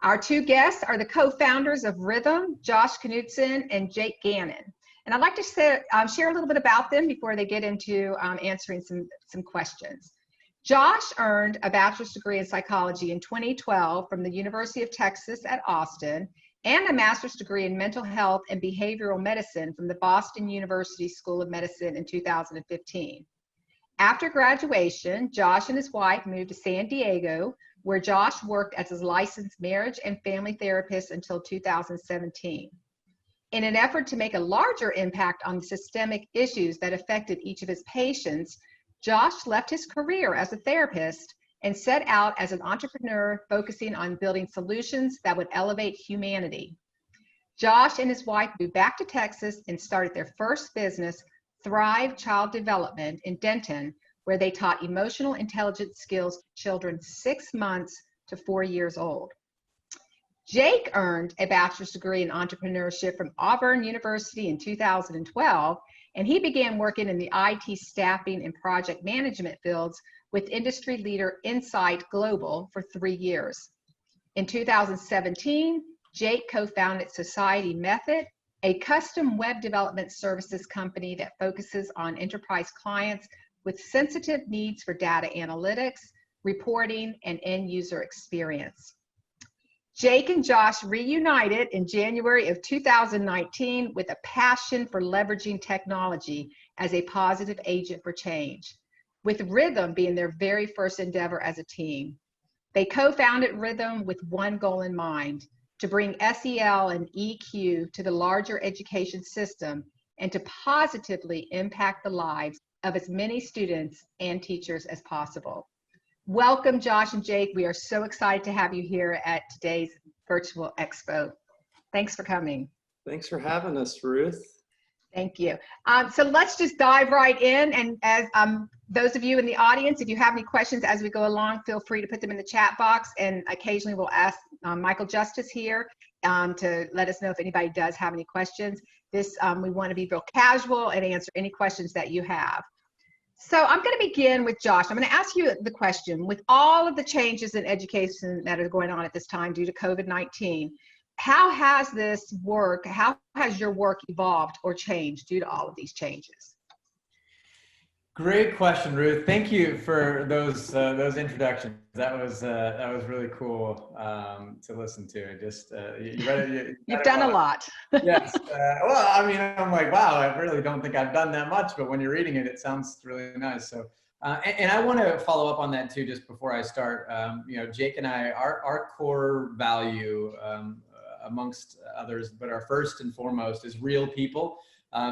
Our two guests are the co-founders of Rhythm, Josh Knudsen and Jake Gannon. And I'd like to share a little bit about them before they get into answering some questions. Josh earned a bachelor's degree in psychology in 2012 from the University of Texas at Austin and a master's degree in mental health and behavioral medicine from the Boston University School of Medicine in 2015. After graduation, Josh and his wife moved to San Diego, where Josh worked as a licensed marriage and family therapist until 2017. In an effort to make a larger impact on the systemic issues that affected each of his patients, Josh left his career as a therapist and set out as an entrepreneur focusing on building solutions that would elevate humanity. Josh and his wife moved back to Texas and started their first business, Thrive Child Development, in Denton, where they taught emotional intelligence skills to children 6 months to 4 years old. Jake earned a bachelor's degree in entrepreneurship from Auburn University in 2012, and he began working in the IT staffing and project management fields with industry leader Insight Global for 3 years. In 2017, Jake co-founded Society Method, a custom web development services company that focuses on enterprise clients with sensitive needs for data analytics, reporting, and end user experience. Jake and Josh reunited in January of 2019 with a passion for leveraging technology as a positive agent for change, with Rhythm being their very first endeavor as a team. They co-founded Rhythm with one goal in mind: to bring SEL and EQ to the larger education system and to positively impact the lives of as many students and teachers as possible. Welcome, Josh and Jake. We are so excited to have you here at today's virtual expo. Thanks for coming. Thanks for having us, Ruth. Thank you. So let's just dive right in. And as those of you in the audience, if you have any questions as we go along, feel free to put them in the chat box. And occasionally we'll ask Michael Justice here to let us know if anybody does have any questions. We want to be real casual and answer any questions that you have. So I'm going to begin with Josh. I'm going to ask you the question: with all of the changes in education that are going on at this time due to COVID-19, how has your work evolved or changed due to all of these changes? Great question, Ruth. Thank you for those introductions. That was really cool to listen to. Just You've done a lot. Yes. Well, I mean, I'm like, wow, I really don't think I've done that much, but when you're reading it, it sounds really nice. So, and I want to follow up on that too, just before I start. Jake and I, our core value, amongst others, but our first and foremost is real people.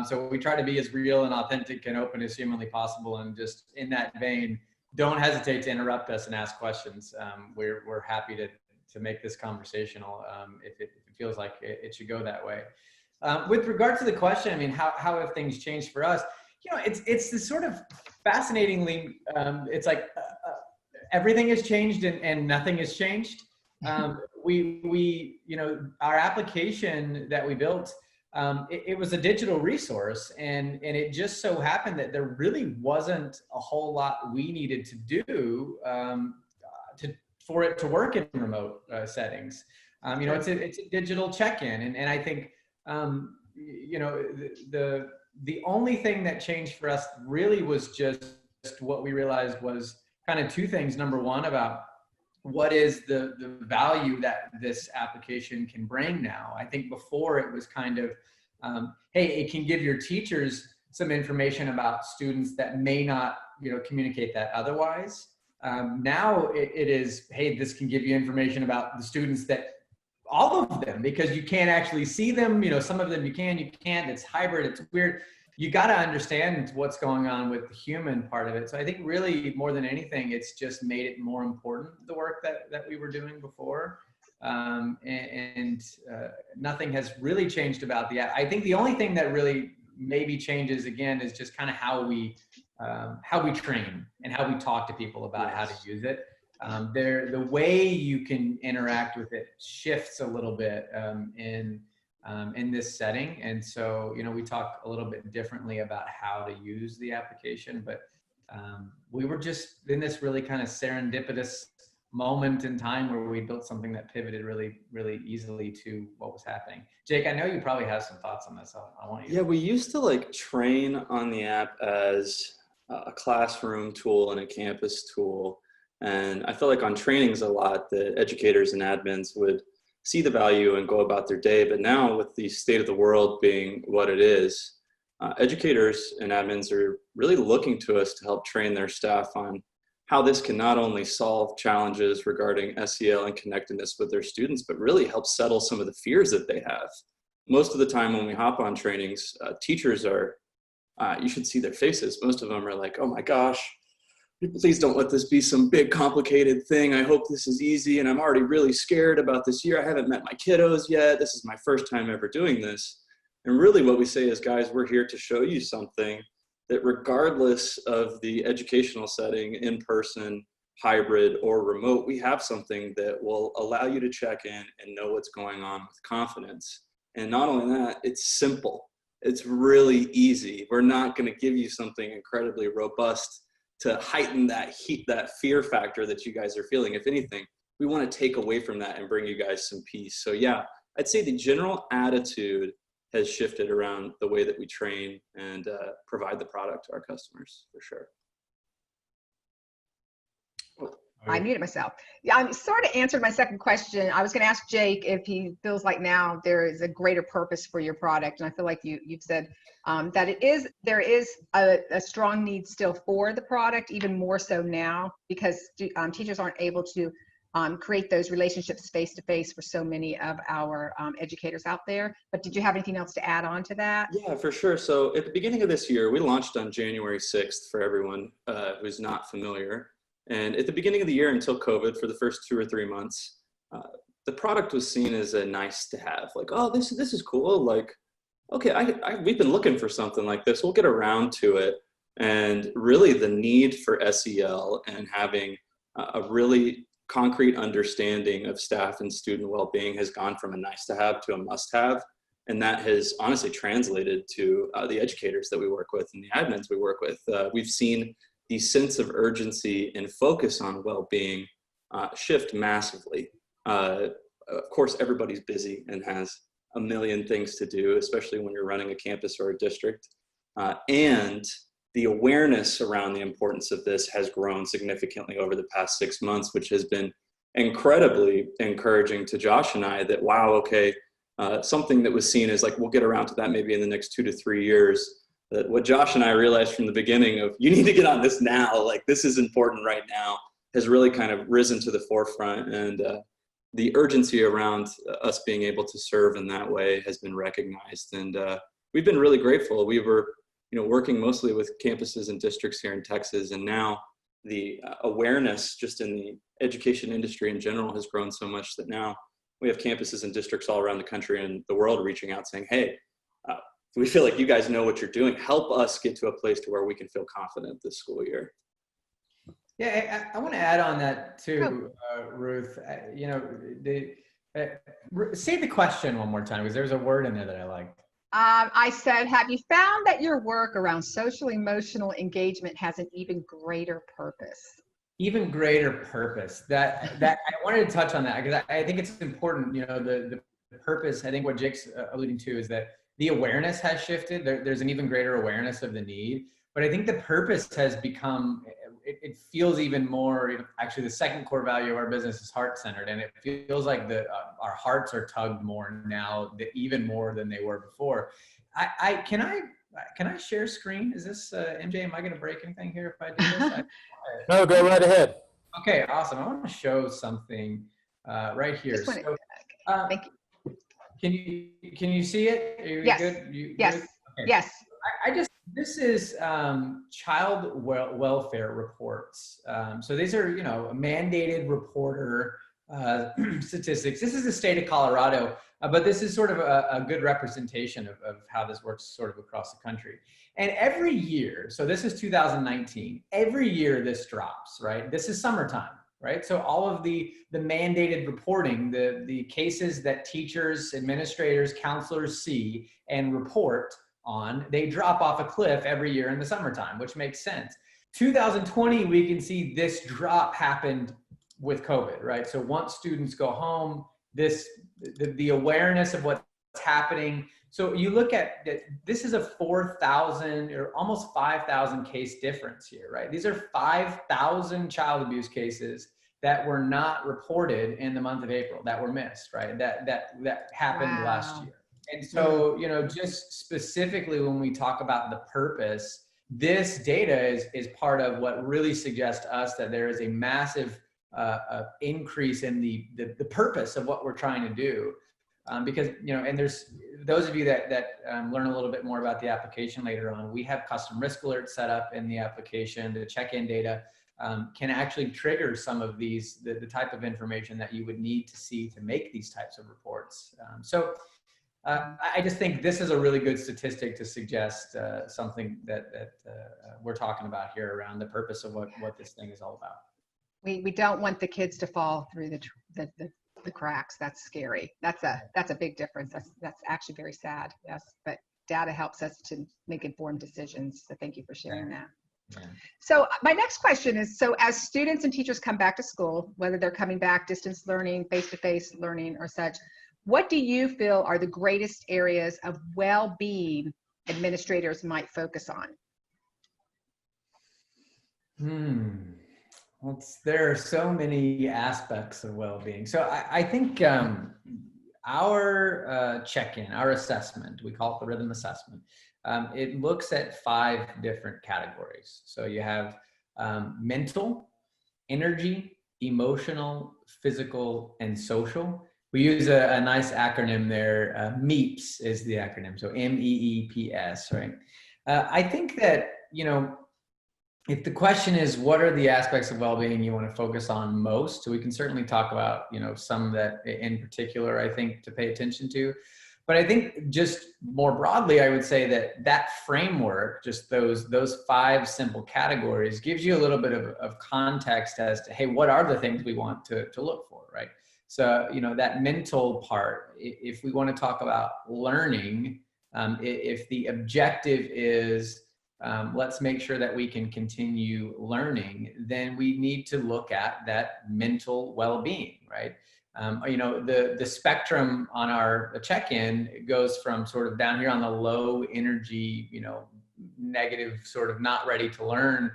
So we try to be as real and authentic and open as humanly possible. And just in that vein, don't hesitate to interrupt us and ask questions. We're happy to make this conversational if it feels like it should go that way. With regard to the question, I mean, how have things changed for us? It's this sort of fascinatingly, it's like everything has changed and nothing has changed. Our application that we built, it was a digital resource, and it just so happened that there really wasn't a whole lot we needed to do for it to work in remote settings. It's a digital check-in, and I think the only thing that changed for us really was just what we realized was kind of two things. Number one, about what is the value that this application can bring now. I think before it was kind of, hey, it can give your teachers some information about students that may not, communicate that otherwise. Now it is, hey, this can give you information about the students that, all of them, because you can't actually see them. Some of them you can, you can't. It's hybrid, it's weird. You got to understand what's going on with the human part of it. So I think really more than anything, it's just made it more important, the work that we were doing before. Nothing has really changed about the app. I think the only thing that really maybe changes again is just kind of how we train and how we talk to people about how to use it. The way you can interact with it shifts a little bit in this setting. And so, we talk a little bit differently about how to use the application, but we were just in this really kind of serendipitous moment in time where we built something that pivoted really, really easily to what was happening. Jake, I know you probably have some thoughts on this. I want you. Yeah, we used to like train on the app as a classroom tool and a campus tool. And I feel like on trainings a lot, the educators and admins would see the value and go about their day. But now with the state of the world being what it is, educators and admins are really looking to us to help train their staff on how this can not only solve challenges regarding SEL and connectedness with their students, but really help settle some of the fears that they have. Most of the time when we hop on trainings, teachers are, you should see their faces. Most of them are like, oh my gosh, please don't let this be some big complicated thing. I hope this is easy, and I'm already really scared about this year. I haven't met my kiddos yet. This is my first time ever doing this. And really what we say is, guys, we're here to show you something that regardless of the educational setting, in person, hybrid, or remote, we have something that will allow you to check in and know what's going on with confidence. And not only that, it's simple. It's really easy. We're not going to give you something incredibly robust to heighten that that fear factor that you guys are feeling. If anything, we want to take away from that and bring you guys some peace. So yeah, I'd say the general attitude has shifted around the way that we train and provide the product to our customers, for sure. I muted myself. Yeah, I sort of answered my second question. I was going to ask Jake if he feels like now there is a greater purpose for your product, and I feel like you've said that there is a strong need still for the product, even more so now because teachers aren't able to create those relationships face-to-face for so many of our educators out there. But did you have anything else to add on to that? Yeah, for sure. So at the beginning of this year, we launched on January 6th for everyone who's not familiar. And at the beginning of the year until COVID, for the first 2 or 3 months, the product was seen as a nice to have. Like, oh, this is cool. Like, okay, we've been looking for something like this. We'll get around to it. And really the need for SEL and having a really concrete understanding of staff and student well-being has gone from a nice to have to a must have. And that has honestly translated to the educators that we work with and the admins we work with. We've seen the sense of urgency and focus on well-being shift massively. Of course, everybody's busy and has a million things to do, especially when you're running a campus or a district. And the awareness around the importance of this has grown significantly over the past 6 months, which has been incredibly encouraging to Josh and I that, wow, okay, something that was seen as like, we'll get around to that maybe in the next 2 to 3 years, that what Josh and I realized from the beginning of, you need to get on this now, like this is important right now, has really kind of risen to the forefront. And the urgency around us being able to serve in that way has been recognized. And we've been really grateful. We were working mostly with campuses and districts here in Texas. And now the awareness just in the education industry in general has grown so much that now we have campuses and districts all around the country and the world reaching out saying, hey, we feel like you guys know what you're doing. Help us get to a place to where we can feel confident this school year. Yeah, I want to add on that too, Ruth. Say the question one more time, because there's a word in there that I liked. I said, have you found that your work around social emotional engagement has an even greater purpose? Even greater purpose. That I wanted to touch on that because I think it's important. The purpose. I think what Jake's alluding to is that the awareness has shifted. There's an even greater awareness of the need, but I think the purpose has become. It feels even more. Actually, the second core value of our business is heart-centered, and it feels like our hearts are tugged more now, even more than they were before. Can I share screen? Is this MJ? Am I going to break anything here if I do this? No, go right ahead. Okay, awesome. I want to show something right here. Thank you. Can you see it? Are you yes. good? Yes. Good? Okay. Yes. This is child welfare reports. So these are, mandated reporter statistics. This is the state of Colorado, but this is sort of a good representation of how this works sort of across the country. And every year, so this is 2019, every year this drops, right? This is summertime, right? So all of the mandated reporting, the cases that teachers, administrators, counselors see and report on, they drop off a cliff every year in the summertime, which makes sense. 2020, we can see this drop happened with COVID, right? So once students go home, the awareness of what's happening. So you look at that, this is a 4,000 or almost 5,000 case difference here, right? These are 5,000 child abuse cases that were not reported in the month of April, that were missed, right? That happened last year. And so, you know, just specifically when we talk about the purpose, this data is part of what really suggests to us that there is a massive increase in the purpose of what we're trying to do. Because, you know, and there's those of you that learn a little bit more about the application later on, we have custom risk alerts set up in the application. The check-in data can actually trigger some of these, the type of information that you would need to see to make these types of reports. I just think this is a really good statistic to suggest something that we're talking about here around the purpose of what this thing is all about. We don't want the kids to fall through the cracks. That's scary. That's a big difference. That's actually very sad. Yes, but data helps us to make informed decisions. So thank you for sharing that. Yeah. So my next question is, so as students and teachers come back to school, whether they're coming back distance learning, face-to-face learning or such, what do you feel are the greatest areas of well-being administrators might focus on? Well, there are so many aspects of well-being. So I think our check-in, our assessment, we call it the rhythm assessment, it looks at 5 different categories. So you have mental, energy, emotional, physical, and social. We use a nice acronym there. MEEPS is the acronym. So MEEPS, right? I think that, you know, if the question is what are the aspects of well-being you want to focus on most, so we can certainly talk about, you know, some that in particular I think to pay attention to. But I think just more broadly, I would say that framework, just those 5 simple categories, gives you a little bit of context as to, hey, what are the things we want to look for, right? So, you know, that mental part, if we want to talk about learning, if the objective is let's make sure that we can continue learning, then we need to look at that mental well-being, right? You know, the spectrum on our check-in goes from sort of down here on the low energy, you know, negative, sort of not ready to learn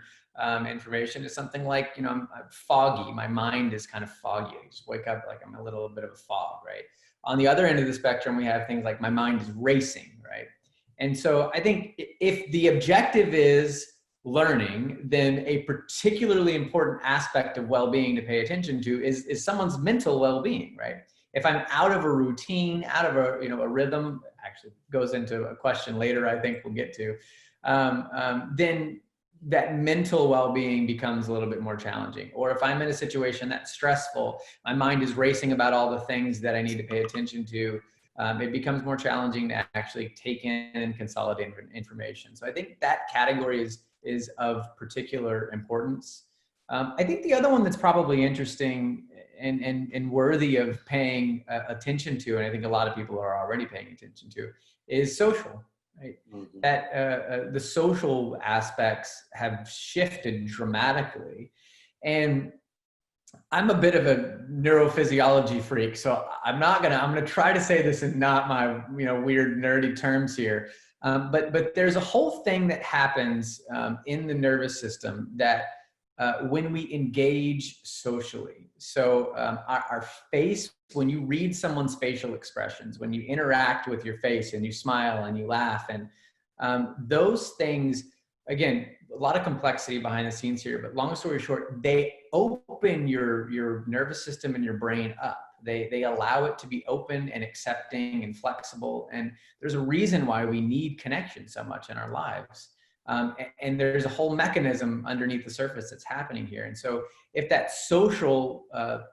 information to something like, you know, I'm foggy. My mind is kind of foggy. I just wake up like I'm a little bit of a fog, right? On the other end of the spectrum, we have things like my mind is racing, right? And so I think if the objective is learning, then a particularly important aspect of well-being to pay attention to is someone's mental well-being, right? If I'm out of a routine, out of a, you know, a rhythm, actually goes into a question later I think we'll get to, then that mental well-being becomes a little bit more challenging. Or if I'm in a situation that's stressful, my mind is racing about all the things that I need to pay attention to, it becomes more challenging to actually take in and consolidate information. So I think that category is of particular importance. I think the other one that's probably interesting and worthy of paying attention to, and I think a lot of people are already paying attention to, is social. Right? Mm-hmm. That the social aspects have shifted dramatically, and I'm a bit of a neurophysiology freak, so I'm gonna try to say this in not my, you know, weird nerdy terms here, but there's a whole thing that happens in the nervous system that when we engage socially. So our face, when you read someone's facial expressions, when you interact with your face and you smile and you laugh, and those things, again, a lot of complexity behind the scenes here, but long story short, they open your nervous system and your brain up. They allow it to be open and accepting and flexible. And there's a reason why we need connection so much in our lives. And there's a whole mechanism underneath the surface that's happening here. And so if that social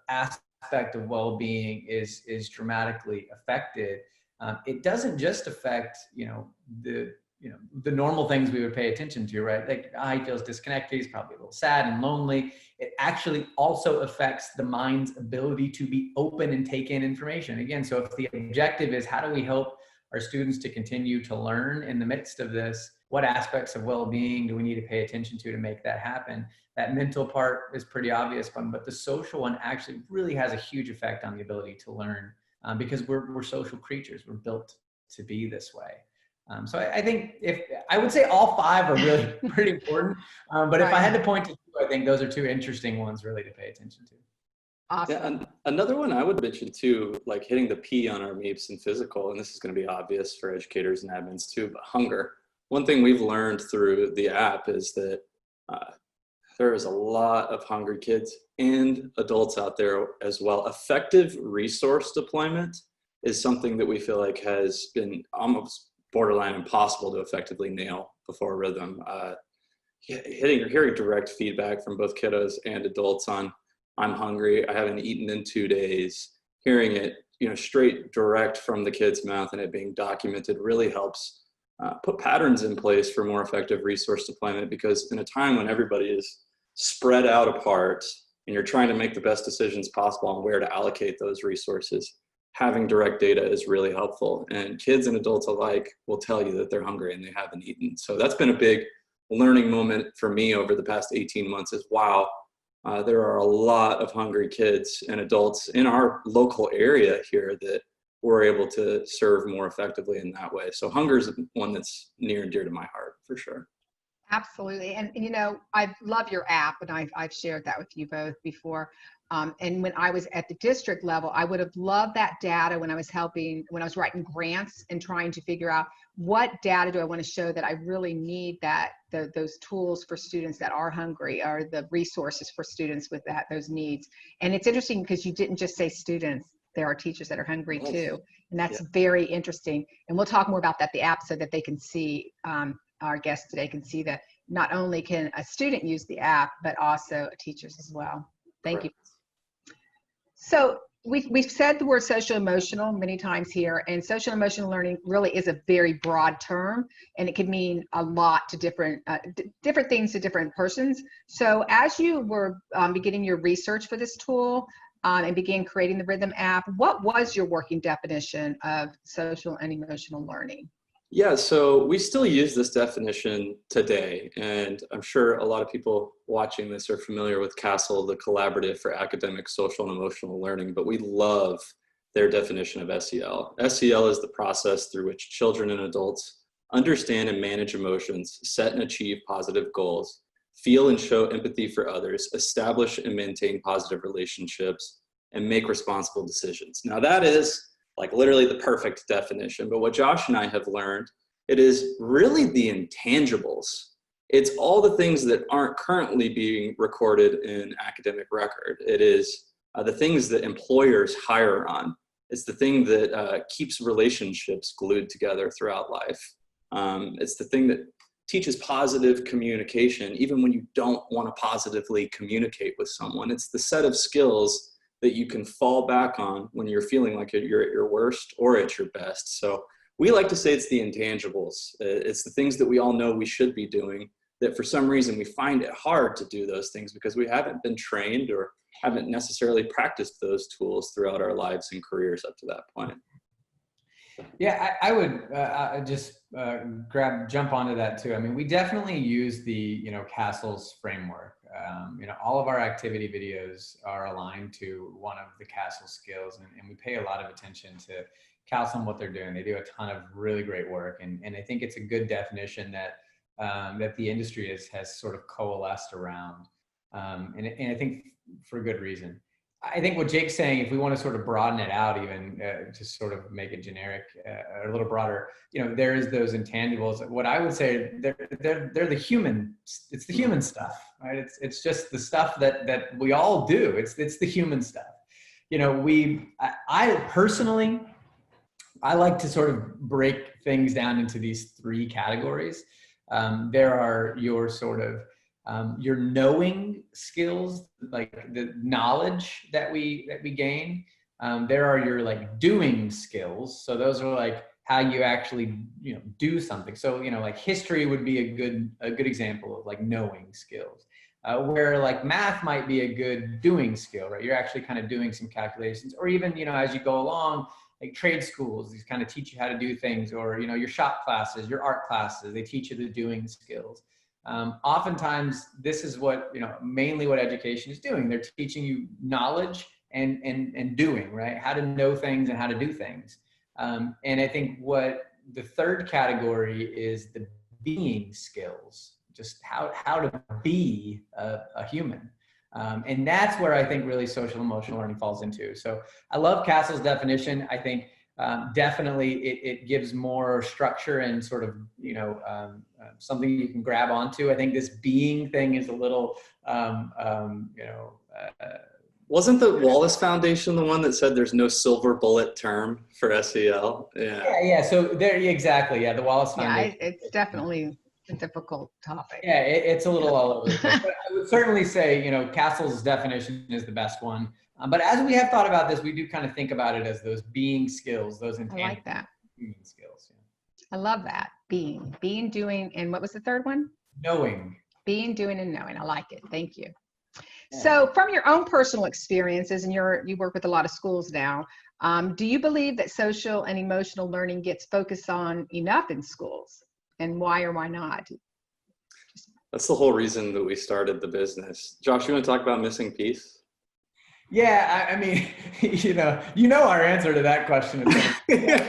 aspect of well-being is dramatically affected, it doesn't just affect, the normal things we would pay attention to, right? Like, he feels disconnected, he's probably a little sad and lonely. It actually also affects the mind's ability to be open and take in information. Again, so if the objective is how do we help our students to continue to learn in the midst of this? What aspects of well-being do we need to pay attention to make that happen? That mental part is pretty obvious one, but the social one actually really has a huge effect on the ability to learn, because we're social creatures. We're built to be this way. So I think I would say all five are really pretty important. But if I had to point to two, I think those are two interesting ones really to pay attention to. Awesome. Yeah, and another one I would mention too, like hitting the P on our MEPS and physical, and this is going to be obvious for educators and admins too, but hunger. One thing we've learned through the app is that there is a lot of hungry kids and adults out there as well. Effective resource deployment is something that we feel like has been almost borderline impossible to effectively nail before Rhythm. Hearing direct feedback from both kiddos and adults on, I'm hungry, I haven't eaten in 2 days, hearing it, straight direct from the kid's mouth and it being documented really helps put patterns in place for more effective resource deployment, because in a time when everybody is spread out apart and you're trying to make the best decisions possible on where to allocate those resources, having direct data is really helpful. And kids and adults alike will tell you that they're hungry and they haven't eaten. So that's been a big learning moment for me over the past 18 months is, wow, there are a lot of hungry kids and adults in our local area here that we're able to serve more effectively in that way. So hunger is one that's near and dear to my heart for sure. Absolutely. And I love your app, and I've shared that with you both before. And when I was at the district level, I would have loved that data when I was writing grants and trying to figure out what data do I want to show that I really need those tools for students that are hungry, or the resources for students with those needs. And it's interesting because you didn't just say students, there are teachers that are hungry too. And that's very interesting. And we'll talk more about that, the app, so that they can see, our guests today can see that not only can a student use the app, but also teachers as well. Thank you. So we've said the word social emotional many times here, and social emotional learning really is a very broad term, and it can mean a lot to different things to different persons. So as you were beginning your research for this tool and began creating the Rhythm app, what was your working definition of social and emotional learning? Yeah, so we still use this definition today, and I'm sure a lot of people watching this are familiar with CASEL, the Collaborative for Academic, Social, and Emotional Learning, but we love their definition of SEL. SEL is the process through which children and adults understand and manage emotions, set and achieve positive goals, feel and show empathy for others, establish and maintain positive relationships, and make responsible decisions. Now that is like literally the perfect definition. But what Josh and I have learned, it is really the intangibles. It's all the things that aren't currently being recorded in academic record. It is the things that employers hire on. It's the thing that keeps relationships glued together throughout life. It's the thing that teaches positive communication, even when you don't want to positively communicate with someone. It's the set of skills that you can fall back on when you're feeling like you're at your worst or at your best. So we like to say it's the intangibles. It's the things that we all know we should be doing, that for some reason we find it hard to do those things because we haven't been trained or haven't necessarily practiced those tools throughout our lives and careers up to that point. Yeah, I would just jump onto that too. I mean, we definitely use the, CASEL's framework. All of our activity videos are aligned to one of the CASEL skills, and we pay a lot of attention to CASEL and what they're doing. They do a ton of really great work, and I think it's a good definition that that the industry has sort of coalesced around, and I think for good reason. I think what Jake's saying, if we want to sort of broaden it out even to sort of make it generic, a little broader, there is those intangibles. What I would say, they're the human, it's the human stuff, right? It's just the stuff that we all do. It's the human stuff. I personally, I like to sort of break things down into these three categories. There are your sort of your knowing skills, like the knowledge that we gain. There are your like doing skills. So those are like how you actually do something. So like history would be a good example of like knowing skills. Where like math might be a good doing skill, right? You're actually kind of doing some calculations, or even as you go along, like trade schools, these kind of teach you how to do things, or, your shop classes, your art classes, they teach you the doing skills. Oftentimes this is what, mainly what education is doing. They're teaching you knowledge and doing, right? How to know things and how to do things. And I think what the third category is the being skills, just how to be a human. And that's where I think really social emotional learning falls into. So I love Castle's definition. I think definitely it gives more structure and sort of, something you can grab onto. I think this being thing is a little, wasn't the Wallace Foundation the one that said there's no silver bullet term for SEL? Yeah. So there, exactly. Yeah, the Wallace Foundation. Yeah, it's definitely a difficult topic. Yeah, it's a little all over the place. But I would certainly say, Castle's definition is the best one. But as we have thought about this, we do kind of think about it as those being skills, those intangible I like that. being skills. I love that. Being, doing, and what was the third one? Knowing. Being, doing, and knowing. I like it. Thank you. Yeah. So from your own personal experiences, and you work with a lot of schools now, do you believe that social and emotional learning gets focused on enough in schools? And why or why not? That's the whole reason that we started the business. Josh, you want to talk about missing piece? Yeah, I mean, our answer to that question is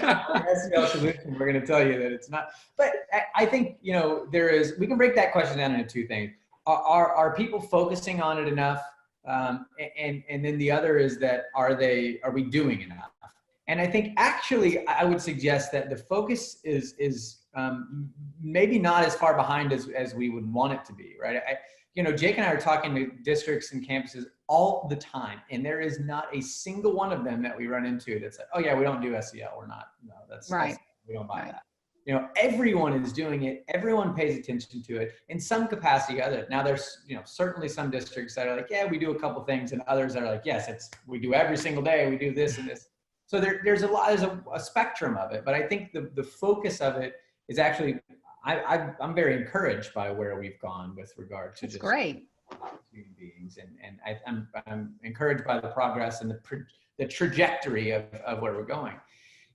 SEL solution. We're going to tell you that it's not. But I think, we can break that question down into two things. Are people focusing on it enough? And then the other is that are we doing enough? And I think actually I would suggest that the focus is maybe not as far behind as we would want it to be, right? Jake and I are talking to districts and campuses all the time, and there is not a single one of them that we run into that's like, oh yeah, we don't do SEL. We're not, no, that's right. We don't buy that. Everyone is doing it. Everyone pays attention to it in some capacity or other. Now there's, certainly some districts that are like, yeah, we do a couple things, and others that are like, yes, we do every single day. We do this and this. So there's a spectrum of it, but I think the focus of it is actually, I'm very encouraged by where we've gone with regard to just great human beings, and I'm encouraged by the progress and the trajectory of where we're going.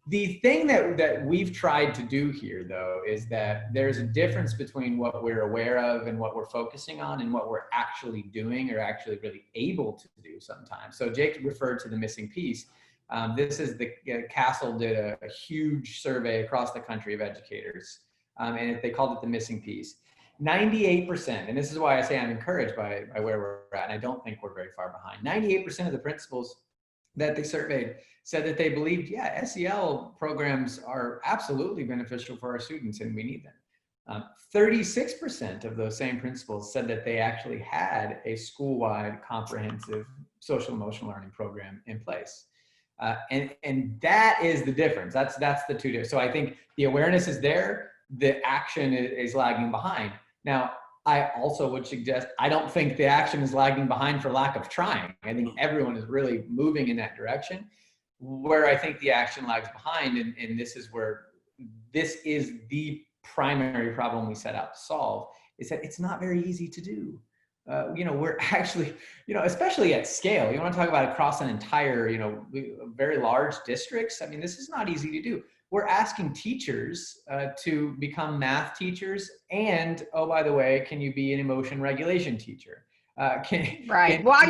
The thing that we've tried to do here, though, is that there's a difference between what we're aware of and what we're focusing on and what we're actually doing or actually really able to do sometimes. So Jake referred to the missing piece. This is Castle did a huge survey across the country of educators, and they called it the missing piece. 98%, and this is why I say I'm encouraged by where we're at, and I don't think we're very far behind. 98% of the principals that they surveyed said that they believed, yeah, SEL programs are absolutely beneficial for our students and we need them. 36% of those same principals said that they actually had a school-wide comprehensive social emotional learning program in place. And that is the difference. That's the two difference. So I think the awareness is there, the action is lagging behind. Now, I also would suggest, I don't think the action is lagging behind for lack of trying. I think everyone is really moving in that direction. Where I think the action lags behind, and this is the primary problem we set out to solve, is that it's not very easy to do. We're actually, especially at scale, you want to talk about across an entire, very large districts. I mean, this is not easy to do. We're asking teachers to become math teachers. And, oh, by the way, can you be an emotion regulation teacher? While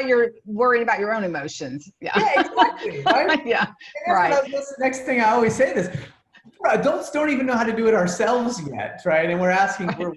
you're worrying about your own emotions. Yeah, exactly. Right? Yeah, right. That's the next thing I always say this. Adults don't even know how to do it ourselves yet, right? And we're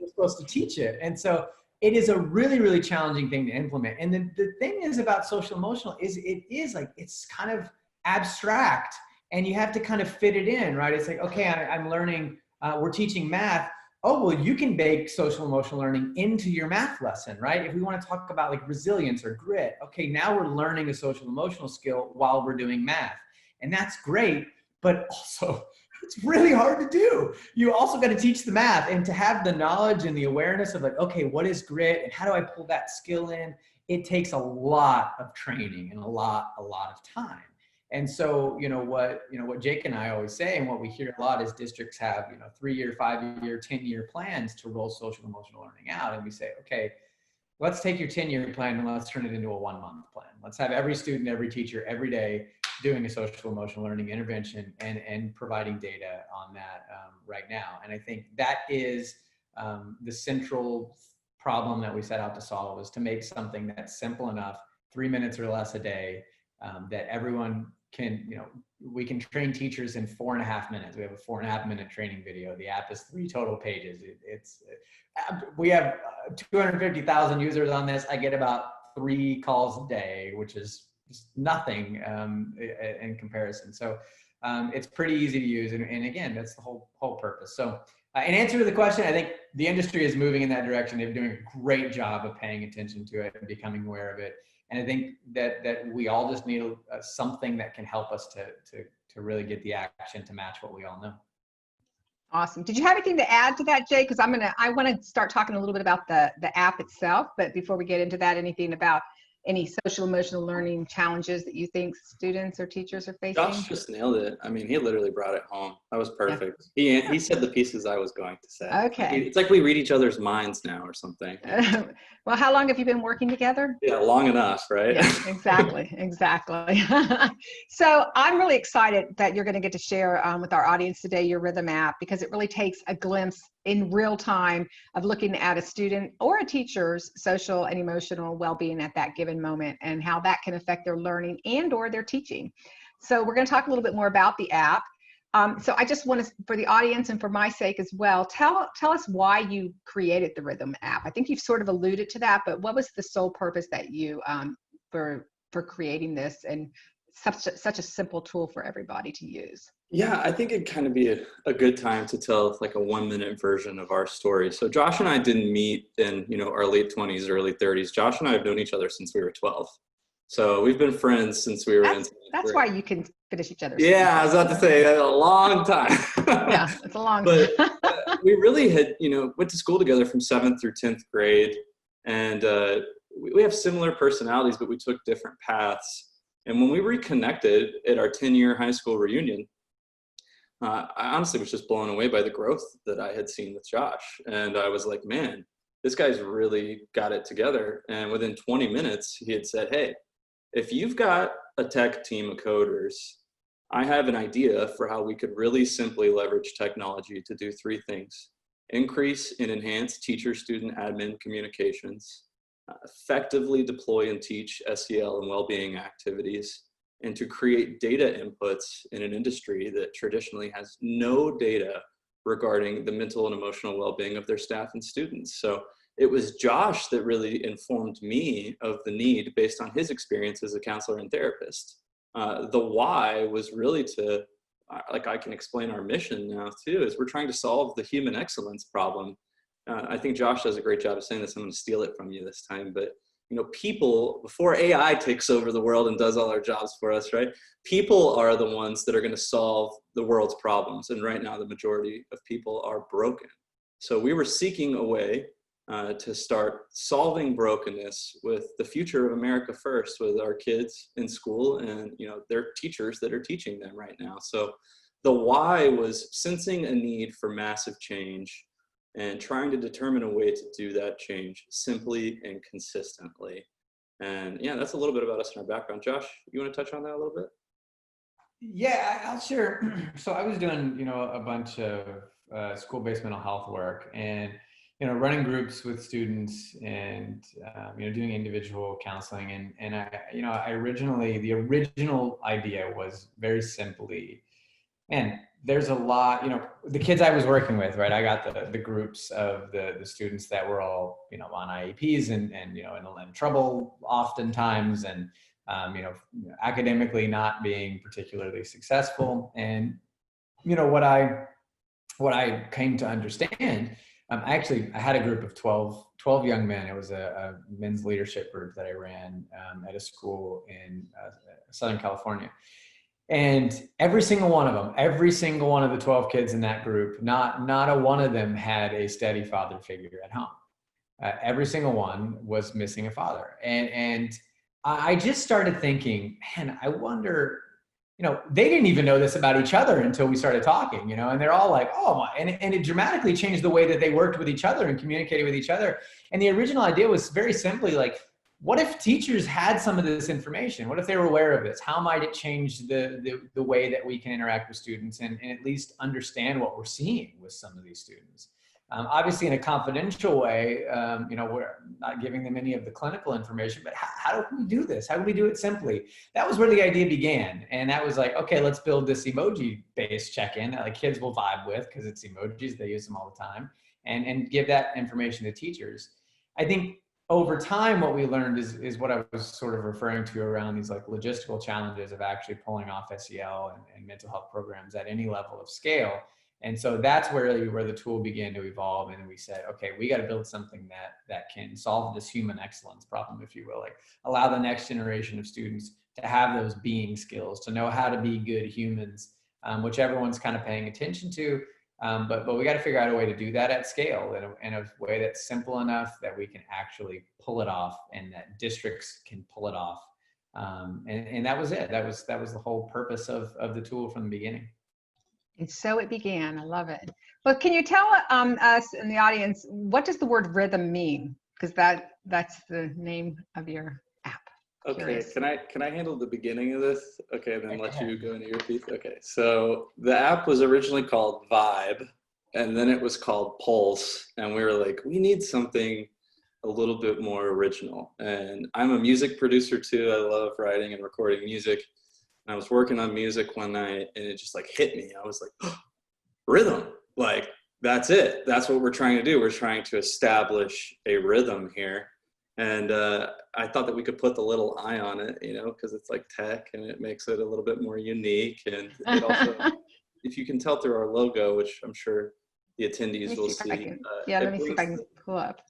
supposed to teach it. And so it is a really, really challenging thing to implement. And the thing is about social emotional is it's kind of abstract and you have to kind of fit it in, right? It's like, okay, I'm learning, we're teaching math. Oh, well, you can bake social emotional learning into your math lesson, right? If we want to talk about like resilience or grit, okay, now we're learning a social emotional skill while we're doing math. And that's great, but also it's really hard to do. You also got to teach the math and to have the knowledge and the awareness of like, okay, what is grit and how do I pull that skill in? It takes a lot of training and a lot of time. And so, what Jake and I always say, and what we hear a lot is districts have, 3-year, 5-year, 10-year plans to roll social emotional learning out. And we say, okay, let's take your 10-year plan and let's turn it into a 1-month plan. Let's have every student, every teacher, every day doing a social emotional learning intervention and providing data on that right now. And I think that is the central problem that we set out to solve, is to make something that's simple enough, 3 minutes or less a day, that everyone can, we can train teachers in 4.5 minutes. We have a 4.5 minute training video. The app is 3 total pages. We have 250,000 users on this. I get about 3 calls a day, which is just nothing in comparison. So it's pretty easy to use. And again, that's the whole purpose. So in answer to the question, I think the industry is moving in that direction. They're doing a great job of paying attention to it and becoming aware of it. And I think that we all just need something that can help us to really get the action to match what we all know. Awesome. Did you have anything to add to that, Jay? Because I want to start talking a little bit about the app itself. But before we get into that, anything about any social emotional learning challenges that you think students or teachers are facing? Josh just nailed it. I mean, he literally brought it home. That was perfect. Yeah. He said the pieces I was going to say. Okay. It's like we read each other's minds now or something. Well, how long have you been working together? Yeah, long enough, right? Yeah, exactly. So I'm really excited that you're going to get to share with our audience today your Rhythm app, because it really takes a glimpse in real time of looking at a student or a teacher's social and emotional well-being at that given moment, and how that can affect their learning and or their teaching. So we're going to talk a little bit more about the app. So I just want to, for the audience and for my sake as well, tell us why you created the Rhythm app. I think you've sort of alluded to that, but what was the sole purpose that you for creating this, and such a simple tool for everybody to use? Yeah, I think it'd kind of be a good time to tell like a 1-minute version of our story. So Josh and I didn't meet in our late 20s, early 30s. Josh and I have known each other since we were 12. So we've been friends since we were that's why you can finish each other's. Yeah, I was about to say a long time. Yeah, it's a long time. But we really had, went to school together from 7th through 10th grade. And we have similar personalities, but we took different paths. And when we reconnected at our 10-year high school reunion, I honestly was just blown away by the growth that I had seen with Josh. And I was like, man, this guy's really got it together. And within 20 minutes, he had said, hey, if you've got a tech team of coders, I have an idea for how we could really simply leverage technology to do 3 things: increase and enhance teacher-student admin communications, effectively deploy and teach SEL and well-being activities, and to create data inputs in an industry that traditionally has no data regarding the mental and emotional well-being of their staff and students. So it was Josh that really informed me of the need based on his experience as a counselor and therapist. The why was really to, like I can explain our mission now too, is we're trying to solve the human excellence problem. I think Josh does a great job of saying this. I'm going to steal it from you this time, but people, before AI takes over the world and does all our jobs for us, right? People are the ones that are going to solve the world's problems. And right now, the majority of people are broken. So we were seeking a way to start solving brokenness with the future of America first, with our kids in school and their teachers that are teaching them right now. So the why was sensing a need for massive change and trying to determine a way to do that change simply and consistently. And yeah, that's a little bit about us and our background. Josh, you want to touch on that a little bit? Yeah, I'll share. So I was doing, a bunch of school-based mental health work, and running groups with students, and doing individual counseling. And the original idea was very simply, and there's a lot, the kids I was working with, right? I got the groups of the students that were all, on IEPs and in trouble oftentimes, and academically not being particularly successful. And what I came to understand, I had a group of 12 young men. It was a men's leadership group that I ran at a school in Southern California. And every single one of the 12 kids in that group, not a one of them had a steady father figure at home. Every single one was missing a father. And I just started thinking, man, I wonder, they didn't even know this about each other until we started talking, and they're all like, oh my, and it dramatically changed the way that they worked with each other and communicated with each other. And the original idea was very simply like, what if teachers had some of this information? What if they were aware of this? How might it change the way that we can interact with students and at least understand what we're seeing with some of these students? Obviously, in a confidential way, we're not giving them any of the clinical information, but how do we do this? How do we do it simply? That was where the idea began. And that was like, okay, let's build this emoji-based check-in that like kids will vibe with because it's emojis, they use them all the time, and give that information to teachers. I think over time, what we learned is what I was sort of referring to around these like logistical challenges of actually pulling off SEL and mental health programs at any level of scale. And so that's where the tool began to evolve. And we said, okay, we got to build something that can solve this human excellence problem, if you will, like allow the next generation of students to have those being skills, to know how to be good humans, which everyone's kind of paying attention to. But we got to figure out a way to do that at scale in a way that's simple enough that we can actually pull it off and that districts can pull it off. And that was it. That was the whole purpose of the tool from the beginning. And so it began. I love it. But can you tell us in the audience, what does the word rhythm mean? Because that's the name of your app. Okay, Curious. can I handle the beginning of this? Okay, then let you go into your piece. Okay, so the app was originally called Vibe, and then it was called Pulse, and we were like, we need something a little bit more original. And I'm a music producer too. I love writing and recording music. And I was working on music one night, and it just like hit me. I was like, oh, rhythm, like that's it. That's what we're trying to do. We're trying to establish a rhythm here. And I thought that we could put the little I on it, because it's like tech and it makes it a little bit more unique. And it also, if you can tell through our logo, which I'm sure the attendees will see. Let me see if I can pull up.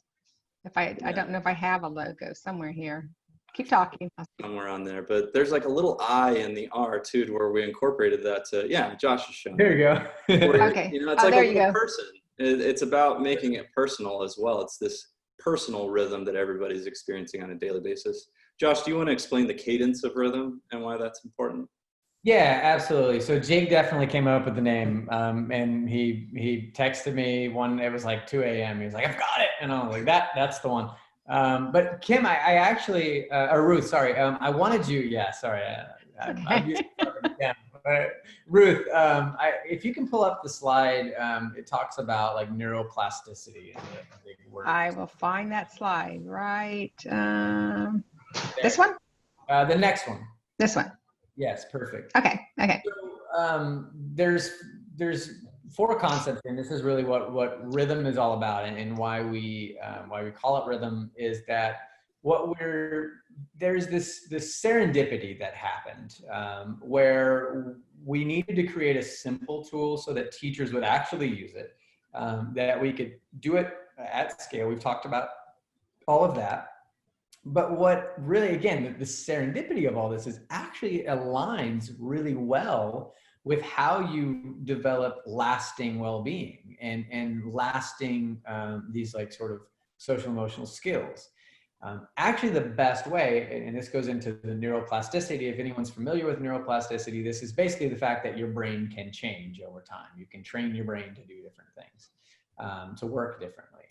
I don't know if I have a logo somewhere here. Keep talking. Somewhere on there, but there's like a little I in the R too, to where we incorporated that to, Josh is showing. There you go. Okay. It's like there a you go. person. It's about making it personal as well. It's this personal rhythm that everybody's experiencing on a daily basis. Josh, do you want to explain the cadence of rhythm and why that's important? Yeah, absolutely. So Jake definitely came up with the name, and he texted me it was like 2 a.m. He was like, I've got it. And I was like, that's the one. But Kim, I actually, or Ruth, sorry, I wanted you, Ruth, if you can pull up the slide, it talks about like neuroplasticity. I will find that slide, right? This one? The next one. This one. Yes, perfect. Okay. So, there's 4 concepts, and this is really what rhythm is all about, and why we call it rhythm is that there's this serendipity that happened where we needed to create a simple tool so that teachers would actually use it, that we could do it at scale. We've talked about all of that. But what really, again, the serendipity of all this is actually aligns really well with how you develop lasting well-being and lasting these like sort of social emotional skills. Actually, the best way, and this goes into the neuroplasticity, if anyone's familiar with neuroplasticity, this is basically the fact that your brain can change over time. You can train your brain to do different things, to work differently.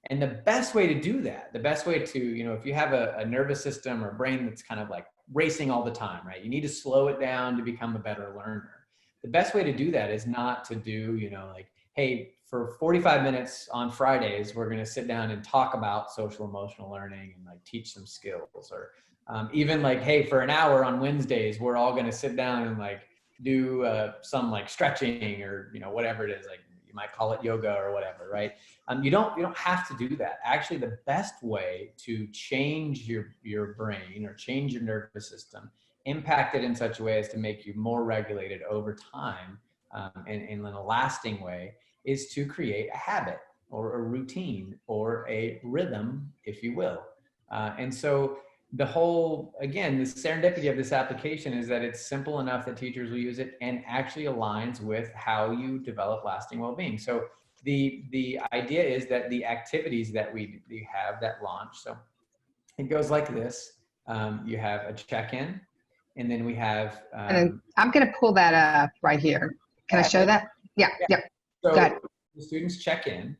And the best way to do that, the best way to, if you have a nervous system or a brain that's kind of like racing all the time, right? You need to slow it down to become a better learner. The best way to do that is not to do, like, hey, for 45 minutes on Fridays, we're going to sit down and talk about social emotional learning and like teach some skills, or even like, hey, for an hour on Wednesdays, we're all going to sit down and like do some like stretching or, whatever it is, like you might call it yoga or whatever, right? You don't have to do that. Actually, the best way to change your brain or change your nervous system, impact it in such a way as to make you more regulated over time and in a lasting way, is to create a habit or a routine or a rhythm, if you will. And so the whole, again, the serendipity of this application is that it's simple enough that teachers will use it and actually aligns with how you develop lasting well-being. So the idea is that the activities that we have that launch, so it goes like this. You have a check-in, and then we have... and I'm going to pull that up right here. Can I show that? Yeah. So Go ahead. the students check in,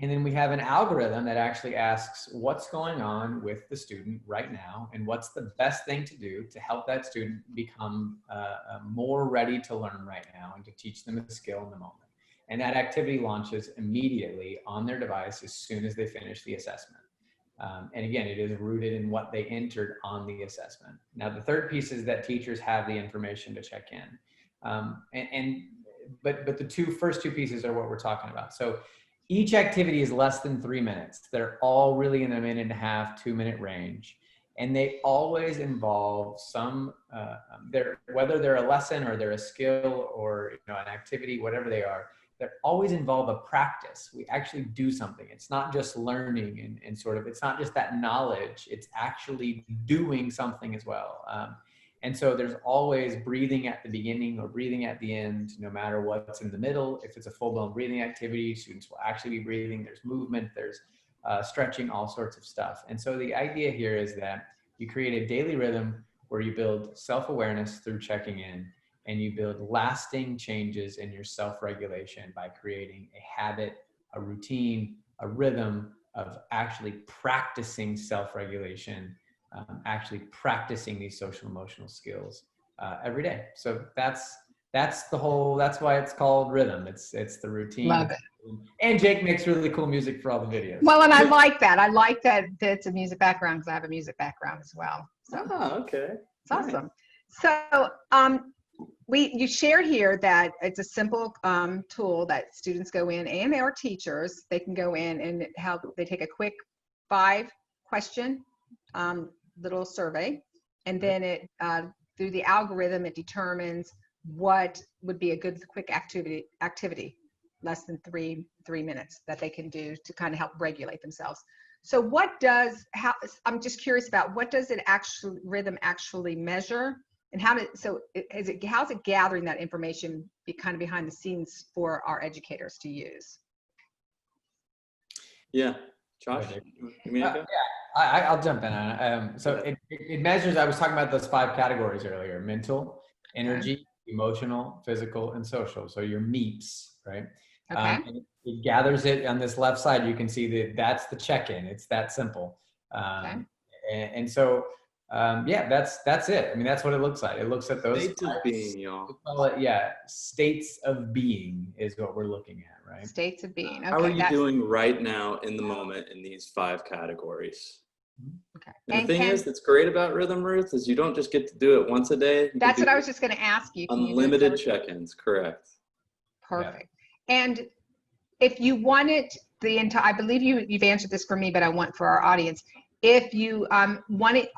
And then we have an algorithm that actually asks what's going on with the student right now and what's the best thing to do to help that student become more ready to learn right now and to teach them a skill in the moment. And that activity launches immediately on their device as soon as they finish the assessment. And again, it is rooted in what they entered on the assessment. Now, the third piece is that teachers have the information to check in. But the first two pieces are what we're talking about. So each activity is less than 3 minutes. They're all really in the 1.5 to 2 minute range. And they always involve some, whether they're a lesson or they're a skill or an activity, whatever they are, they always involve a practice. We actually do something. It's not just learning and sort of, it's not just that knowledge, it's actually doing something as well. And so there's always breathing at the beginning or breathing at the end, no matter what's in the middle. If it's a full-blown breathing activity, students will actually be breathing. There's movement, there's stretching, all sorts of stuff. And so the idea here is that you create a daily rhythm where you build self-awareness through checking in, and you build lasting changes in your self-regulation by creating a habit, a routine, a rhythm of actually practicing self-regulation, actually practicing these social emotional skills every day. So that's why it's called rhythm. It's the routine. Love it. And Jake makes really cool music for all the videos. Well, and I like that. I like that it's a music background because I have a music background as well. So Okay. it's awesome. So you shared here that it's a simple tool that students go in, and our teachers, they can go in and they take a quick 5-question little survey, and then it through the algorithm it determines what would be a good quick activity less than three minutes that they can do to kind of help regulate themselves. So I'm just curious about what does rhythm actually measure, and how's it gathering that information kind of behind the scenes for our educators to use? Yeah, Josh, you mean to go? Yeah, I'll jump in on it. So it measures, I was talking about those 5 categories earlier: mental, energy, emotional, physical, and social. So your MEEPs, right? Okay. And it gathers it on this left side. You can see that's the check-in. It's that simple. And so, that's it. I mean, that's what it looks like. It looks at those States of being, y'all. We call it, states of being is what we're looking at, right? States of being. Okay, How are you doing right now in the moment in these 5 categories? Okay. And the thing is, that's great about Rhythm, Ruth, is you don't just get to do it once a day. That's what I was just going to ask you. Unlimited check-ins, correct. Perfect. And if you wanted I believe you've answered this for me, but I want for our audience, if you wanted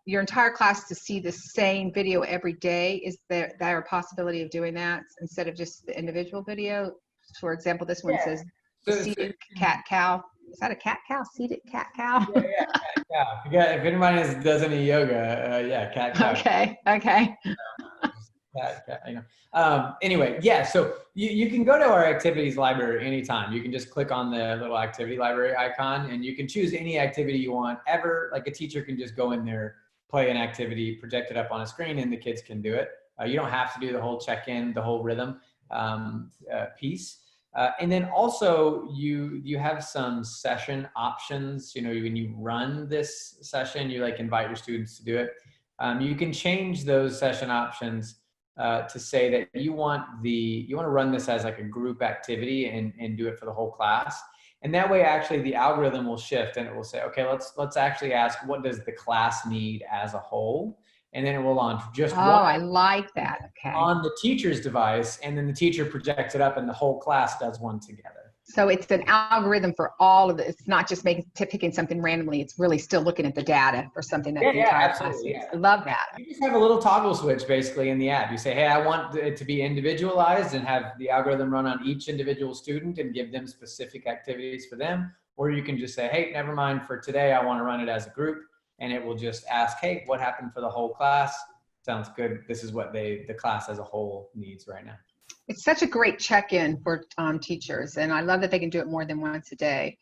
your entire class to see the same video every day, is there a possibility of doing that instead of just the individual video? For example, this one says seated cat cow. Is that a cat cow? Seated cat cow? Yeah, cat cow. If anybody does any yoga, cat cow. Okay. Anyway, so you can go to our activities library anytime. You can just click on the little activity library icon, and you can choose any activity you want ever. Like a teacher can just go in there, play an activity, project it up on a screen, and the kids can do it. You don't have to do the whole check-in, the whole rhythm piece. And then also you have some session options. When you run this session, you invite your students to do it. You can change those session options to say that you want to run this as like a group activity and do it for the whole class. And that way, actually, the algorithm will shift and it will say, okay, let's actually ask, what does the class need as a whole? And then it will launch just one. I like that. Okay. On the teacher's device, and then the teacher projects it up and the whole class does one together. So it's an algorithm for all of it. It's not just picking something randomly. It's really still looking at the data for something that the entire class sees. I love that. You just have a little toggle switch basically in the app. You say, hey, I want it to be individualized and have the algorithm run on each individual student and give them specific activities for them. Or you can just say, hey, never mind, for today, I want to run it as a group. And it will just ask, hey, what happened for the whole class? Sounds good. This is what the class as a whole needs right now. It's such a great check-in for teachers, and I love that they can do it more than once a day,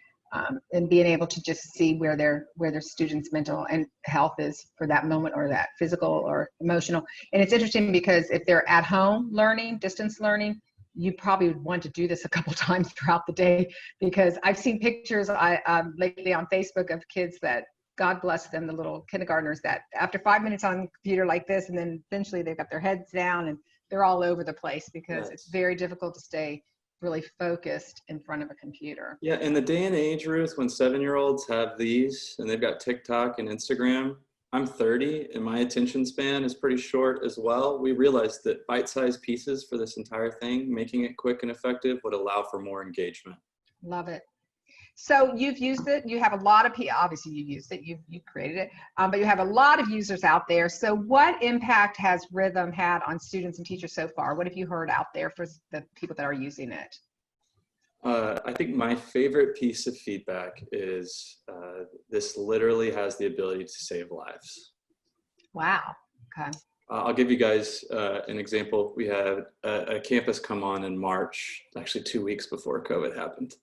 and being able to just see where their students' mental and health is for that moment, or that physical or emotional. And it's interesting because if they're at home learning, distance learning, you probably would want to do this a couple times throughout the day, because I've seen pictures lately on Facebook of kids that, God bless them, the little kindergartners, that after 5 minutes on the computer like this, and then eventually they've got their heads down and they're all over the place, because it's very difficult to stay really focused in front of a computer. Yeah, in the day and age, Ruth, when 7-year-olds have these and they've got TikTok and Instagram, I'm 30 and my attention span is pretty short as well. We realized that bite-sized pieces for this entire thing, making it quick and effective, would allow for more engagement. Love it. So you've used it. You have a lot of people, obviously you used it, you created it, but you have a lot of users out there. So what impact has Rhythm had on students and teachers so far? What have you heard out there for the people that are using it? I think my favorite piece of feedback is this literally has the ability to save lives. Wow. Okay. I'll give you guys an example. We had a campus come on in March, actually 2 weeks before COVID happened.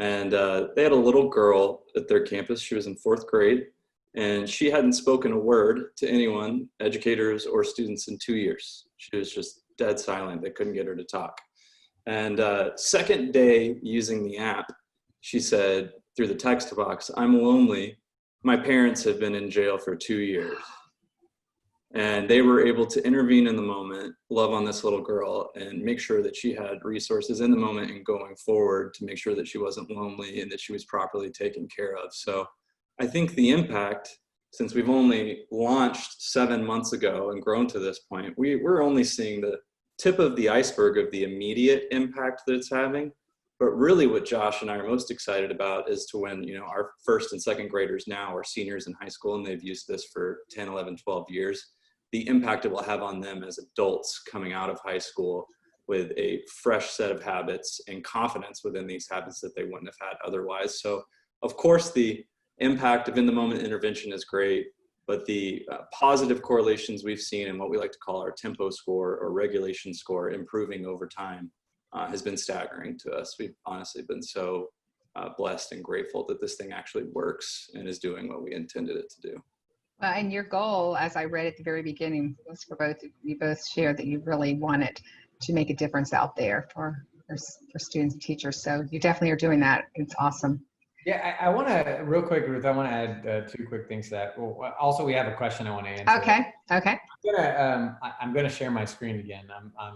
And they had a little girl at their campus. She was in 4th grade, and she hadn't spoken a word to anyone, educators or students, in 2 years. She was just dead silent. They couldn't get her to talk. And second day using the app, she said through the text box, "I'm lonely. My parents have been in jail for 2 years." And they were able to intervene in the moment, love on this little girl, and make sure that she had resources in the moment and going forward to make sure that she wasn't lonely and that she was properly taken care of. So I think the impact, since we've only launched 7 months ago and grown to this point, we're only seeing the tip of the iceberg of the immediate impact that it's having. But really what Josh and I are most excited about is to when, our 1st and 2nd graders now are seniors in high school and they've used this for 10, 11, 12 years. The impact it will have on them as adults coming out of high school with a fresh set of habits and confidence within these habits that they wouldn't have had otherwise. So of course the impact of in-the-moment intervention is great, but the positive correlations we've seen in what we like to call our tempo score or regulation score improving over time has been staggering to us. We've honestly been so blessed and grateful that this thing actually works and is doing what we intended it to do. Well, and your goal, as I read at the very beginning, was for you both shared that you really wanted to make a difference out there for students and teachers. So you definitely are doing that. It's awesome. Yeah, I want to, real quick, Ruth, I want to add 2 quick things to that. Well, also, we have a question I want to answer. Okay. I'm gonna share my screen again. I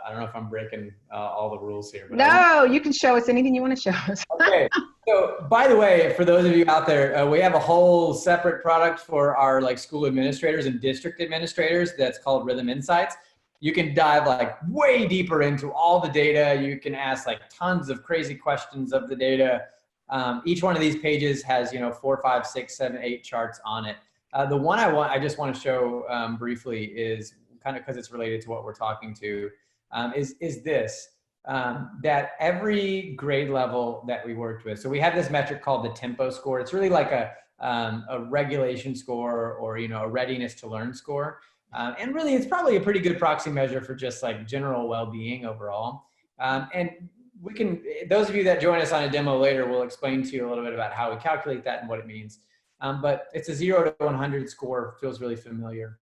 don't know if I'm breaking all the rules here. But no, you can show us anything you want to show us. Okay. So, by the way, for those of you out there, we have a whole separate product for our school administrators and district administrators that's called Rhythm Insights. You can dive way deeper into all the data. You can ask tons of crazy questions of the data. Each one of these pages has 4, 5, 6, 7, 8 charts on it. The one I just want to show briefly is kind of because it's related to what we're talking to, is this. That every grade level that we worked with, so we have this metric called the tempo score. It's really like a regulation score or a readiness to learn score, and really it's probably a pretty good proxy measure for just general well-being overall. And we can, those of you that join us on a demo later, we'll explain to you a little bit about how we calculate that and what it means. But it's a 0 to 100 score, feels really familiar,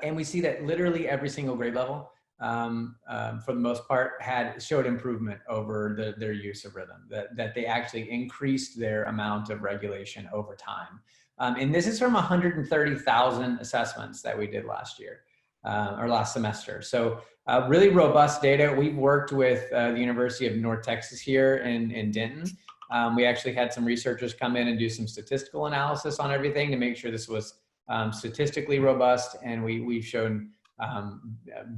and we see that literally every single grade level, for the most part, showed improvement over their use of rhythm, that they actually increased their amount of regulation over time. And this is from 130,000 assessments that we did last year, or last semester. So really robust data. We've worked with the University of North Texas here in Denton. We actually had some researchers come in and do some statistical analysis on everything to make sure this was statistically robust, and we've shown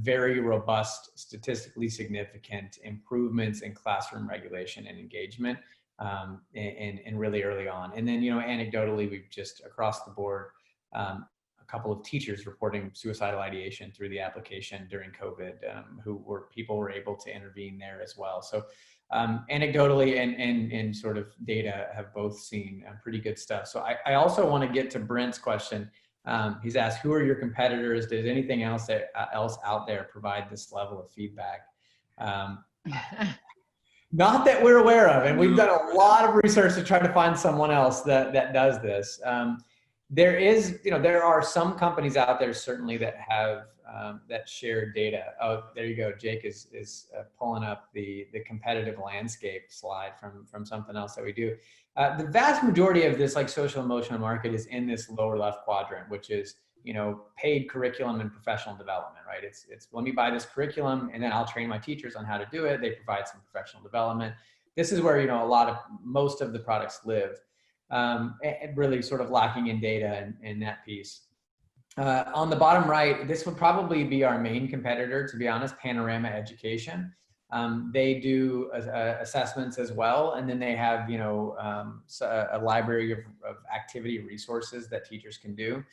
very robust, statistically significant improvements in classroom regulation and engagement, and really early on. And then, anecdotally, we've just across the board, a couple of teachers reporting suicidal ideation through the application during COVID, people were able to intervene there as well. So anecdotally and sort of data have both seen pretty good stuff. So I also want to get to Brent's question. He's asked, who are your competitors? Does anything else out there provide this level of feedback? Not that we're aware of, and we've done a lot of research to try to find someone else that does this. There are some companies out there certainly that have that shared data. Oh, there you go. Jake is pulling up the competitive landscape slide from something else that we do. The vast majority of this like social emotional market is in this lower left quadrant, which is, you know, paid curriculum and professional development, right? It's let me buy this curriculum and then I'll train my teachers on how to do it. They provide some professional development. This is where, you know, most of the products live, and really sort of lacking in data and that piece. On the bottom right, this would probably be our main competitor, to be honest, Panorama Education. They do assessments as well, and then they have, you know, a library of activity resources that teachers can do.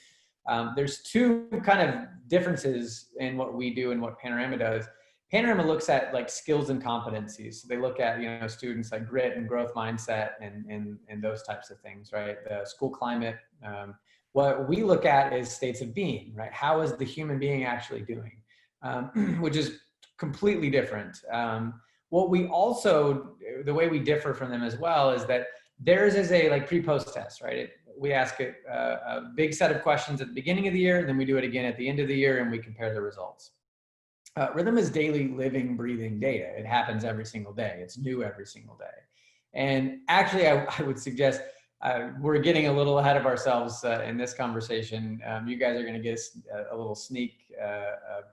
There's two kind of differences in what we do and what Panorama does. Panorama looks at like skills and competencies. So they look at, you know, students like grit and growth mindset and those types of things, right? The school climate. What we look at is states of being, right? How is the human being actually doing? Which is completely different. What we also, the way we differ from them as well is that theirs is a like pre-post test, right? We ask a big set of questions at the beginning of the year, and then we do it again at the end of the year, and we compare the results. Rhythm is daily, living, breathing data. It happens every single day. It's new every single day. And actually, I would suggest we're getting a little ahead of ourselves in this conversation. You guys are going to get a little sneak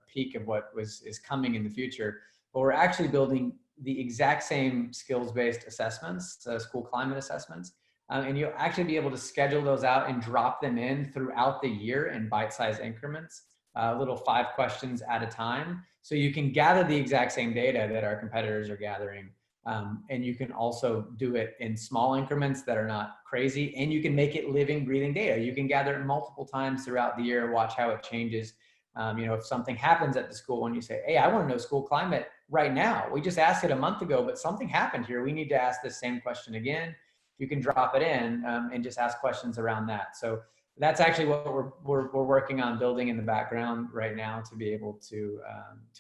peek of what is coming in the future. But we're actually building the exact same skills-based assessments, school climate assessments. And you'll actually be able to schedule those out and drop them in throughout the year in bite-sized increments, little 5 questions at a time. So you can gather the exact same data that our competitors are gathering. And you can also do it in small increments that are not crazy, and you can make it living, breathing data. You can gather it multiple times throughout the year, watch how it changes. You know, if something happens at the school and you say, hey, I want to know school climate right now. We just asked it a month ago, but something happened here. We need to ask this same question again. You can drop it in and just ask questions around that. So that's actually what we're working on building in the background right now to be able to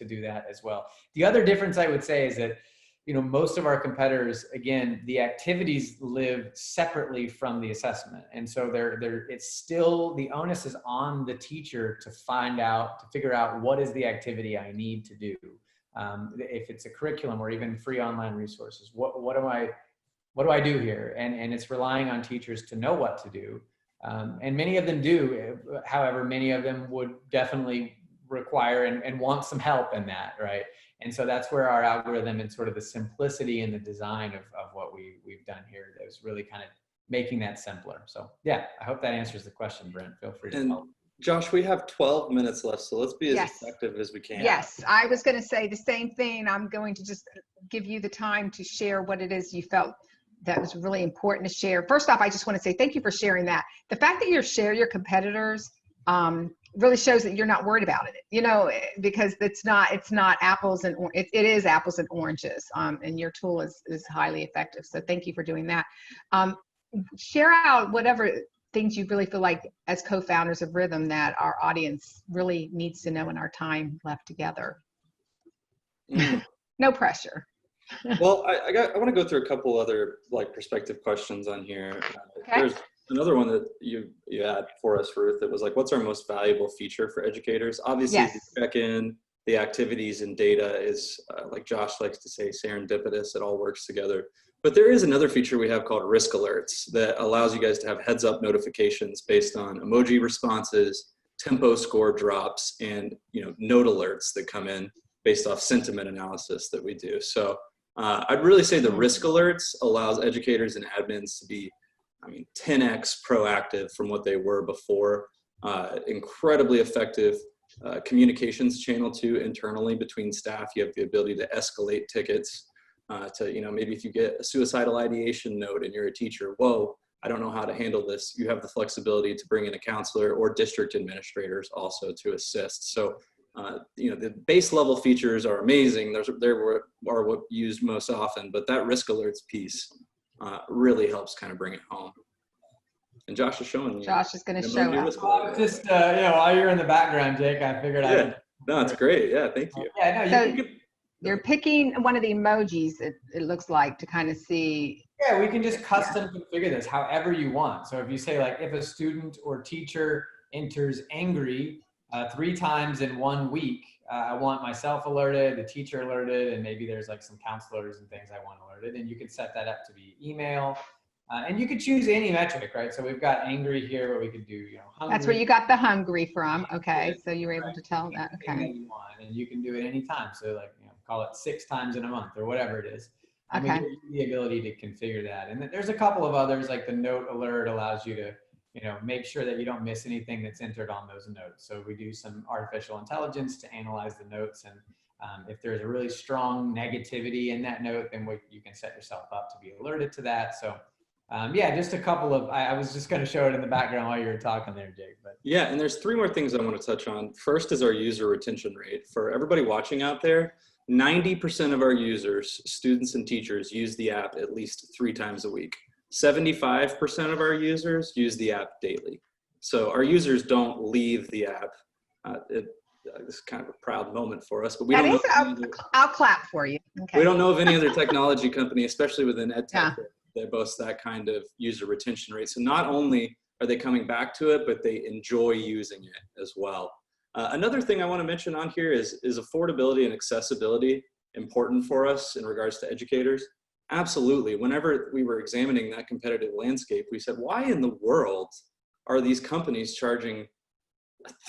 do that as well. The other difference I would say is that, you know, most of our competitors, again, the activities live separately from the assessment. And so it's still, the onus is on the teacher to figure out what is the activity I need to do. If it's a curriculum or even free online resources, what do I do here? And it's relying on teachers to know what to do. And many of them do. However, many of them would definitely require and want some help in that, right? And so that's where our algorithm and sort of the simplicity and the design of what we've done here is really kind of making that simpler. So yeah, I hope that answers the question, Brent. Feel free to help. Josh, we have 12 minutes left, so let's be as Yes. effective as we can. Yes, I was going to say the same thing. I'm going to just give you the time to share what it is you felt that was really important to share. First off, I just want to say thank you for sharing that. The fact that you share your competitors really shows that you're not worried about it, you know, because it's not apples and it is apples and oranges, and your tool is highly effective. So thank you for doing that. Share out whatever things you really feel like as co-founders of Rhythm that our audience really needs to know in our time left together. No pressure. Well, I want to go through a couple other like perspective questions on here. Okay. There's another one that you had for us, Ruth, that was like, what's our most valuable feature for educators? Obviously, Yes. the check-in, the activities and data is, like Josh likes to say, serendipitous. It all works together. But there is another feature we have called risk alerts that allows you guys to have heads-up notifications based on emoji responses, tempo score drops, and note alerts that come in based off sentiment analysis that we do. So I'd really say the risk alerts allows educators and admins to be 10x proactive from what they were before. Incredibly effective communications channel too internally between staff. You have the ability to escalate tickets to, maybe if you get a suicidal ideation note and you're a teacher, whoa, I don't know how to handle this. You have the flexibility to bring in a counselor or district administrators also to assist. So, the base level features are amazing. They are what used most often, but that risk alerts piece really helps kind of bring it home. And Josh is showing you. Josh is going to show us. Just, while you're in the background, Jake, I figured out. No, it's great. Yeah, thank you. Yeah, no, you're picking one of the emojis, it looks like, to kind of see. Yeah, we can just custom configure this however you want. So if you say, like, if a student or teacher enters angry, 3 times in 1 week. I want myself alerted, the teacher alerted, and maybe there's like some counselors and things I want alerted. And you can set that up to be email. And you could choose any metric, right? So we've got angry here, but we could do, hungry. That's where you got the hungry from. Okay. So you were able to tell that. Anything Okay. that you want, and you can do it anytime. So like, call it 6 times in a month or whatever it is. And we Okay. give you the ability to configure that. And then there's a couple of others, like the note alert allows you to, make sure that you don't miss anything that's entered on those notes. So we do some artificial intelligence to analyze the notes. And if there's a really strong negativity in that note, then you can set yourself up to be alerted to that. So yeah, just a couple of, I was just going to show it in the background while you were talking there, Jake. But Yeah, and there's 3 more things I want to touch on. First is our user retention rate. For everybody watching out there, 90% of our users, students and teachers, use the app at least 3 times a week. 75% of our users use the app daily. So our users don't leave the app. This is kind of a proud moment for us, but we don't know. I'll clap for you. Okay. We don't know of any other technology company, especially within EdTech, Yeah. that boasts that kind of user retention rate. So not only are they coming back to it, but they enjoy using it as well. Another thing I want to mention on here is affordability and accessibility important for us in regards to educators? Absolutely. Whenever we were examining that competitive landscape, we said, why in the world are these companies charging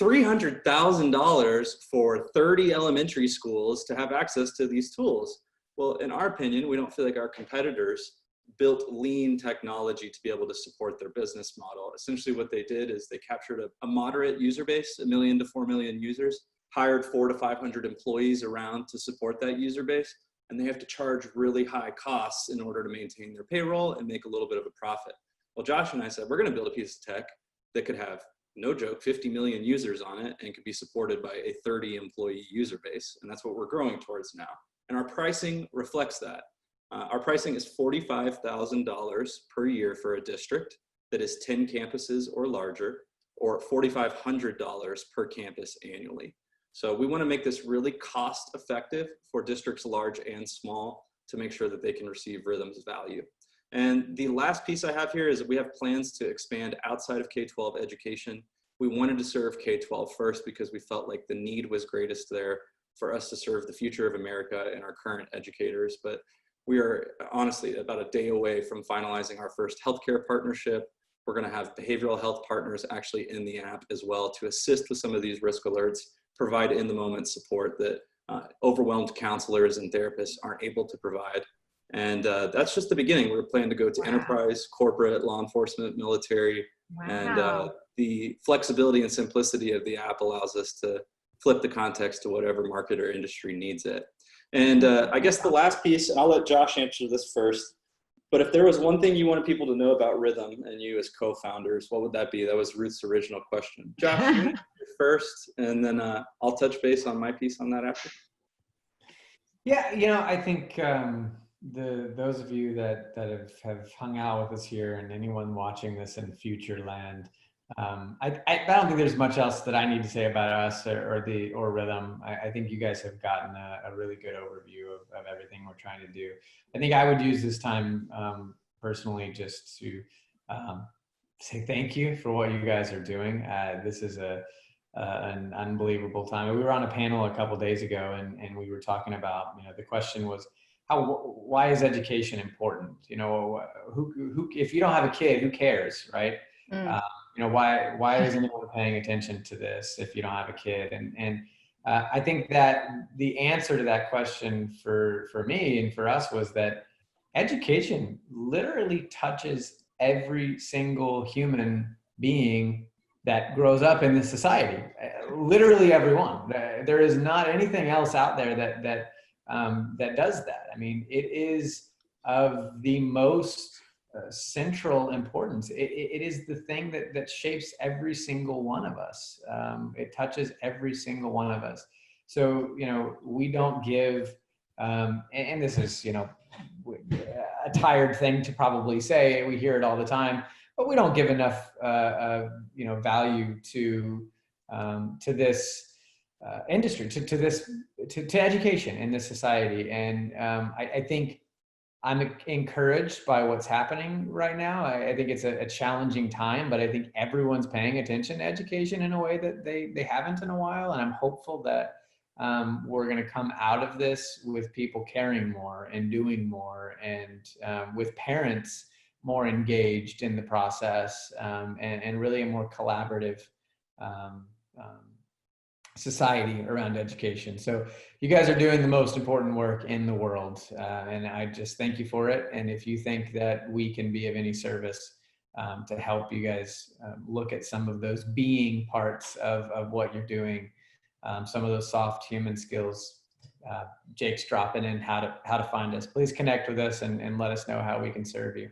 $300,000 for 30 elementary schools to have access to these tools? Well, in our opinion, we don't feel like our competitors built lean technology to be able to support their business model. Essentially what they did is they captured a moderate user base, 1 million to 4 million users, hired 400 to 500 employees around to support that user base, and they have to charge really high costs in order to maintain their payroll and make a little bit of a profit. Well, Josh and I said, we're gonna build a piece of tech that could have, no joke, 50 million users on it and could be supported by a 30 employee user base. And that's what we're growing towards now. And our pricing reflects that. Our pricing is $45,000 per year for a district that is 10 campuses or larger, or $4,500 per campus annually. So we want to make this really cost effective for districts large and small to make sure that they can receive Rhythm's value. And the last piece I have here is that we have plans to expand outside of K-12 education. We wanted to serve K-12 first because we felt like the need was greatest there for us to serve the future of America and our current educators. But we are honestly about a day away from finalizing our first healthcare partnership. We're going to have behavioral health partners actually in the app as well to assist with some of these risk alerts, provide in the moment support that overwhelmed counselors and therapists aren't able to provide. And that's just the beginning. We're planning to go to enterprise, corporate, law enforcement, military, and the flexibility and simplicity of the app allows us to flip the context to whatever market or industry needs it. And I guess the last piece, and I'll let Josh answer this first, but if there was one thing you wanted people to know about Rhythm and you as co-founders, what would that be? That was Ruth's original question. Josh, you first, and then I'll touch base on my piece on that after. Yeah, I think those of you that have hung out with us here and anyone watching this in future land, I don't think there's much else that I need to say about us or Rhythm. I think you guys have gotten a really good overview of everything we're trying to do. I think I would use this time personally just to say thank you for what you guys are doing. This is an unbelievable time. We were on a panel a couple days ago and we were talking about, the question was, why is education important? Who if you don't have a kid, who cares, right? Why is anyone paying attention to this if you don't have a kid? And I think that the answer to that question for me and for us was that education literally touches every single human being that grows up in this society. Literally everyone. There is not anything else out there that does that. I mean, it is of the most central importance. It is the thing that shapes every single one of us. It touches every single one of us. So, we don't give, and this is, a tired thing to probably say, we hear it all the time, but we don't give enough, value to this industry, to education in this society. And I think I'm encouraged by what's happening right now. I think it's a challenging time, but I think everyone's paying attention to education in a way that they haven't in a while. And I'm hopeful that we're going to come out of this with people caring more and doing more, and with parents more engaged in the process, and really a more collaborative society around education. So you guys are doing the most important work in the world, and I just thank you for it. And if you think that we can be of any service to help you guys look at some of those being parts of what you're doing, some of those soft human skills, Jake's dropping in how to find us. Please connect with us and let us know how we can serve you.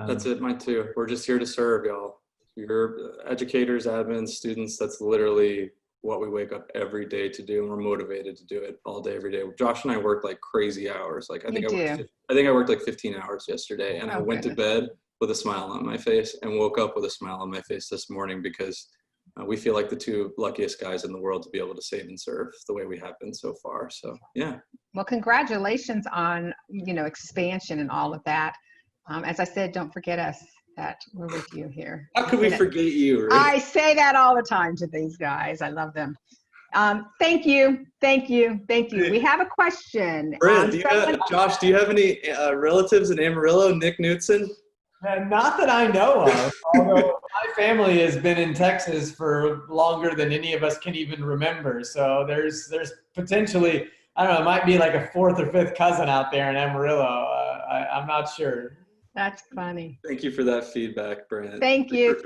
That's it, mine too. We're just here to serve y'all. You're educators, admins, students. That's literally what we wake up every day to do, and we're motivated to do it all day, every day. Josh and I work like crazy hours. Like I think I worked like 15 hours yesterday, and I went to bed with a smile on my face and woke up with a smile on my face this morning, because we feel like the two luckiest guys in the world to be able to save and serve the way we have been so far. So yeah. Well, congratulations on, expansion and all of that. As I said, don't forget us, that we're with you here. How could we forget you, Ruth? I say that all the time to these guys. I love them. Thank you. We have a question. Brent, Josh, do you have any relatives in Amarillo, Nick Knutson? Not that I know of, although my family has been in Texas for longer than any of us can even remember. So there's potentially, I don't know, it might be like a fourth or fifth cousin out there in Amarillo. I'm not sure. That's funny. Thank you for that feedback, Brent. Thank you.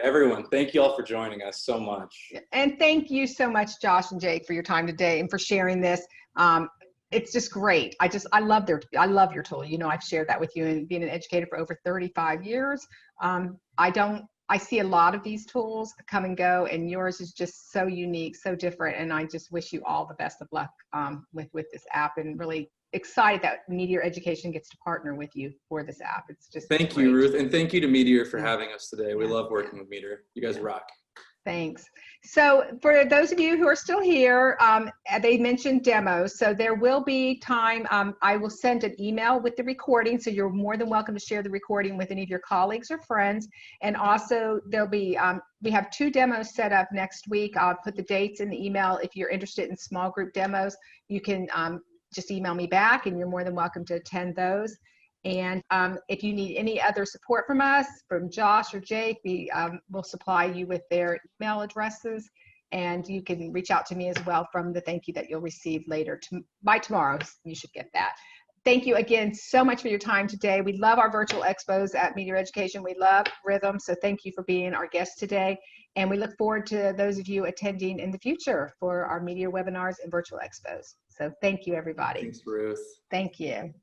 Everyone, thank you all for joining us so much. And thank you so much, Josh and Jake, for your time today and for sharing this. It's just great. I love your tool. I've shared that with you, and being an educator for over 35 years. I see a lot of these tools come and go, and yours is just so unique, so different. And I just wish you all the best of luck with this app, and really excited that Meteor Education gets to partner with you for this app. It's just Thank you, Ruth, and thank you to Meteor for having us today. We love working with Meteor. You guys rock. Thanks. So for those of you who are still here, they mentioned demos. So there will be time. I will send an email with the recording. So you're more than welcome to share the recording with any of your colleagues or friends. And also there'll be, we have 2 demos set up next week. I'll put the dates in the email. If you're interested in small group demos, you can just email me back, and you're more than welcome to attend those. And if you need any other support from us, from Josh or Jake, we will supply you with their email addresses, and you can reach out to me as well from the thank you that you'll receive later. By tomorrow, you should get that. Thank you again so much for your time today. We love our virtual expos at Meteor Education. We love Rhythm, so thank you for being our guest today. And we look forward to those of you attending in the future for our Meteor webinars and virtual expos. So thank you, everybody. Thanks, Ruth. Thank you.